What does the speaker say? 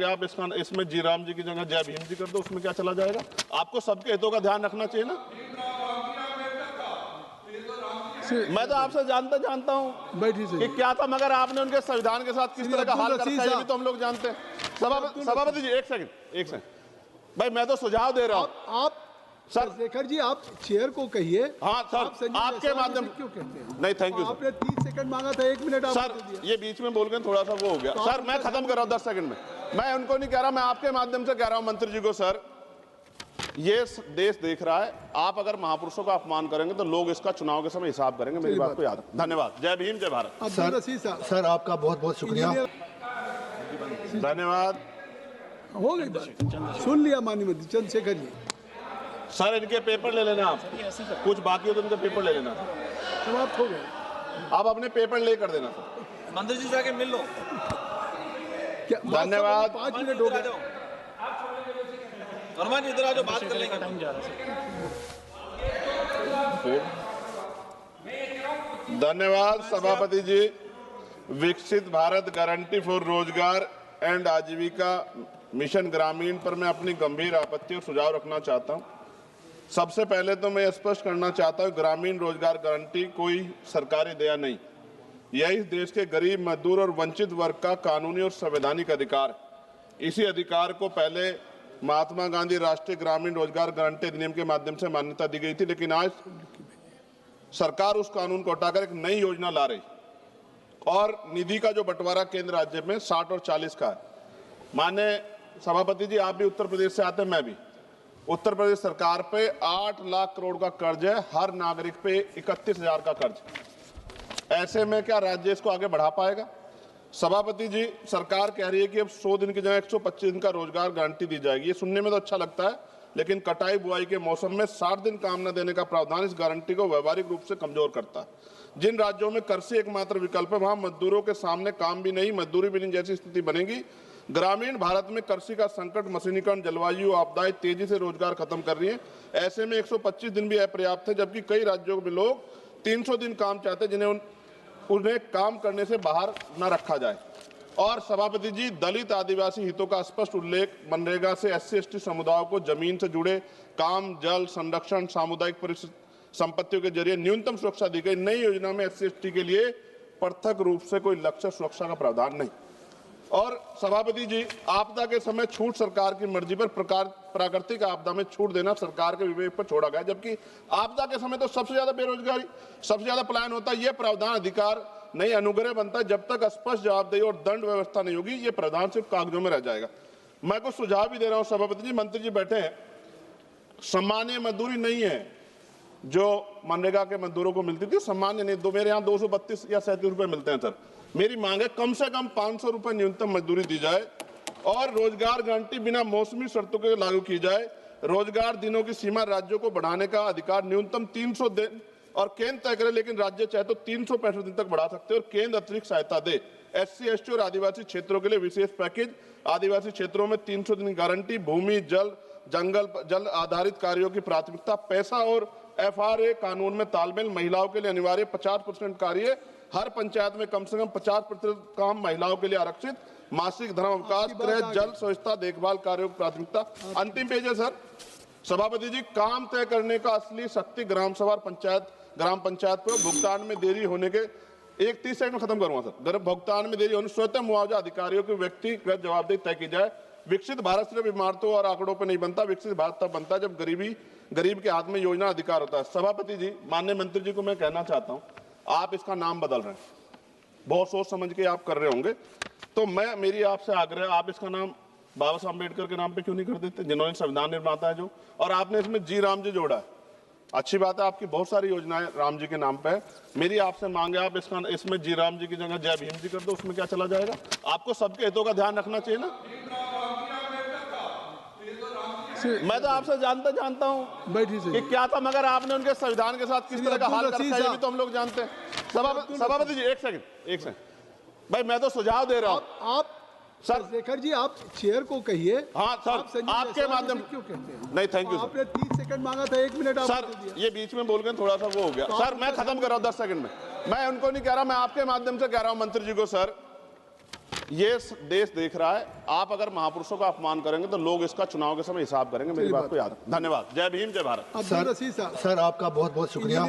मांगे आप इसमें जी राम जी की जगह जय भीम जी कर दो, उसमें क्या चला जाएगा? आपको सबके हितों का ध्यान रखना चाहिए ना। मैं तो आपसे जानता हूं कि क्या था, मगर आपने उनके संविधान के साथ किस तरह का हाल कर रखा है ये भी तो हम लोग जानते हैं। सभापति जी एक सेकंड भाई, मैं तो सुझाव दे रहा हूं। आप सर शेखर जी, आप चेयर को कहिए। हाँ सर, आपके माध्यम क्यों कहते हैं? नहीं, थैंक यू आपने 30 सेकंड मांगा था, 1 मिनट आपने सर। दे दिया। ये बीच में बोल के थोड़ा सा वो हो गया सर, मैं खत्म कर रहा हूं 10 सेकंड में। मैं उनको नहीं कह रहा, मैं आपके माध्यम से कह रहा हूं मंत्री जी को, सर ये देश देख रहा है, आप अगर महापुरुषों का अपमान करेंगे तो लोग इसका चुनाव के समय हिसाब करेंगे। मेरी बात को याद रखें। धन्यवाद। जय भीम, जय भारत। सर आपका बहुत बहुत शुक्रिया, धन्यवाद। हो गई बात, सुन लिया माननीय मंत्री चंद्रशेखर जी। सर इनके पेपर ले लेना, आप कुछ बाकी हो तो इनके पेपर ले लेना, समाप्त हो गए। आप अपने पेपर ले कर देना। मंत्री जी से आके मिल लो। धन्यवाद। 5 मिनट हो गए। हनुमान जी इधर आ जाओ, बात कर लेंगे। धन्यवाद सभापति जी। विकसित भारत गारंटी फॉर रोजगार एंड आजीविका मिशन ग्रामीण पर मैं अपनी गंभीर आपत्ति और सुझाव रखना चाहता हूं। सबसे पहले तो मैं स्पष्ट करना चाहता हूं, ग्रामीण रोजगार गारंटी कोई सरकारी दया नहीं, यह इस देश के गरीब, मजदूर और वंचित वर्ग का कानूनी और संवैधानिक अधिकार है। इसी अधिकार को पहले महात्मा गांधी राष्ट्रीय ग्रामीण रोजगार गारंटी अधिनियम के माध्यम से मान्यता दी गई थी, लेकिन आज सरकार उस कानून को हटाकर एक नई योजना ला रही और निधि का जो बंटवारा केंद्र राज्य में 60 और 40 का है। माननीय सभापति जी, आप भी उत्तर प्रदेश से आते हैं, मैं भी। उत्तर प्रदेश सरकार पे 8 लाख करोड़ का कर्ज है, हर नागरिक पे 31,000 का कर्ज। ऐसे में क्या राज्य इसको आगे बढ़ा पाएगा? सभापति जी, सरकार कह रही है कि अब 100 दिन की जगह 125 दिन का रोजगार गारंटी दी जाएगी। ये सुनने में तो अच्छा लगता है, लेकिन कटाई बुआई के मौसम में 60 दिन काम न देने का प्रावधान इस गारंटी को व्यवहारिक रूप से कमजोर करता है। जिन राज्यों में कृषि एकमात्र विकल्प है, वहां मजदूरों के सामने काम भी नहीं, मजदूरी भी नहीं जैसी स्थिति बनेगी। ग्रामीण भारत में कृषि का संकट, मशीनीकरण, जलवायु आपदाएं तेजी से रोजगार खत्म कर रही है। ऐसे में 125 दिन भी अपर्याप्त है, जबकि कई राज्यों में लोग 300 दिन काम चाहते हैं, जिन्हें उन्हें काम करने से बाहर न रखा जाए। और सभापति जी, दलित आदिवासी हितों का स्पष्ट उल्लेख, मनरेगा से SC/ST समुदायों को जमीन से जुड़े काम, जल संरक्षण, सामुदायिक संपत्तियों के जरिए न्यूनतम सुरक्षा दी गई। नई योजना में SC/ST के लिए पृथक रूप से कोई लक्ष्य सुरक्षा का प्रावधान नहीं। और सभापति जी, आपदा के समय छूट सरकार की मर्जी पर, प्राकृतिक आपदा में छूट देना सरकार के विवेक पर छोड़ा गया, जबकि आपदा के समय तो सबसे ज्यादा बेरोजगारी, सबसे ज्यादा पलायन होता है। यह प्रावधान अधिकार नहीं, अनुग्रह बनता है। जब तक स्पष्ट जवाबदेही और दंड व्यवस्था नहीं होगी, ये प्रावधान सिर्फ कागजों में रह जाएगा। मैं कुछ सुझाव भी दे रहा हूं सभापति जी, मंत्री जी बैठे हैं। सामान्य मजदूरी नहीं है जो मनरेगा के मजदूरों को मिलती थी, सामान्य नहीं। मेरे यहाँ 232 या 37 रुपए मिलते हैं सर। मेरी मांग है कम से कम 500 रुपए न्यूनतम मजदूरी दी जाए और रोजगार गारंटी बिना मौसमी शर्तों के लागू की जाए। रोजगार दिनों की सीमा राज्यों को बढ़ाने का अधिकार न्यूनतम 300 दिन और केंद्र तय करे, लेकिन राज्य चाहे तो 365 दिन तक बढ़ा सकते हैं और केंद्र अतिरिक्त सहायता दे। SC/ST और आदिवासी क्षेत्रों के लिए विशेष पैकेज, आदिवासी क्षेत्रों में 300 दिन गारंटी, भूमि, जल, जल आधारित कार्यों की प्राथमिकता, पैसा और FRA कानून में तालमेल, महिलाओं के लिए अनिवार्य 50% कार्य, हर पंचायत में कम से कम 50% काम महिलाओं के लिए आरक्षित, मासिक धर्म अवकाश, गृह, जल, स्वच्छता, देखभाल कार्यों की प्राथमिकता। अंतिम पेज है सर। सभापति जी, काम तय करने का असली शक्ति ग्राम सभा, ग्राम पंचायत पर भुगतान में देरी होने के 30 सेकंड में खत्म करूंगा सर। भुगतान में देरी होने, स्वतः मुआवजा अधिकारियों की व्यक्तिगत जवाबदेही तय की जाए। विकसित भारत सिर्फ इमारतों और आंकड़ों पर नहीं बनता, विकसित भारत तब बनता है जब गरीब के हाथ में योजना अधिकार होता है। सभापति जी, माननीय मंत्री जी को मैं कहना चाहता हूं, आप इसका नाम बदल रहे हैं, बहुत सोच समझ के आप कर रहे होंगे, तो मेरी आपसे आग्रह, आप इसका नाम बाबा साहब अम्बेडकर के नाम पे क्यों नहीं कर देते, जिन्होंने संविधान निर्माता है जो, और आपने इसमें जी राम जी जोड़ा है। अच्छी बात है, आपकी बहुत सारी योजनाएं राम जी के नाम पे है। मेरी आपसे मांग है, आप इसमें जी राम जी की जगह जय भीम जी कर दो, उसमें क्या चला जाएगा? आपको सबके हितों का ध्यान रखना चाहिए ना। मैं तो आपसे जानता हूं कि क्या था, मगर आपने उनके संविधान के साथ किस तरह का हाल कर रखा है ये भी तो हम लोग जानते हैं। सभापति जी एक सेकंड भाई, मैं तो सुझाव दे रहा हूं। आप सर शेखर जी, आप चेयर को कहिए। हाँ सर, आपके माध्यम क्यों कहते हैं? नहीं, थैंक यू। आपने 30 सेकंड मांगा था, 1 मिनट आपने दे दिया। सर ये बीच में बोल के थोड़ा सा वो हो गया सर, मैं खत्म कर रहा हूं 10 सेकंड में। मैं उनको नहीं कह रहा, मैं आपके माध्यम से कह रहा हूं मंत्री जी को, सर ये देश देख रहा है। आप अगर महापुरुषों का अपमान करेंगे तो लोग इसका चुनाव के समय हिसाब करेंगे। मेरी बात को याद रखें। धन्यवाद। जय भीम, जय भारत। अब्दुल रशीद साहब सर आपका बहुत बहुत शुक्रिया।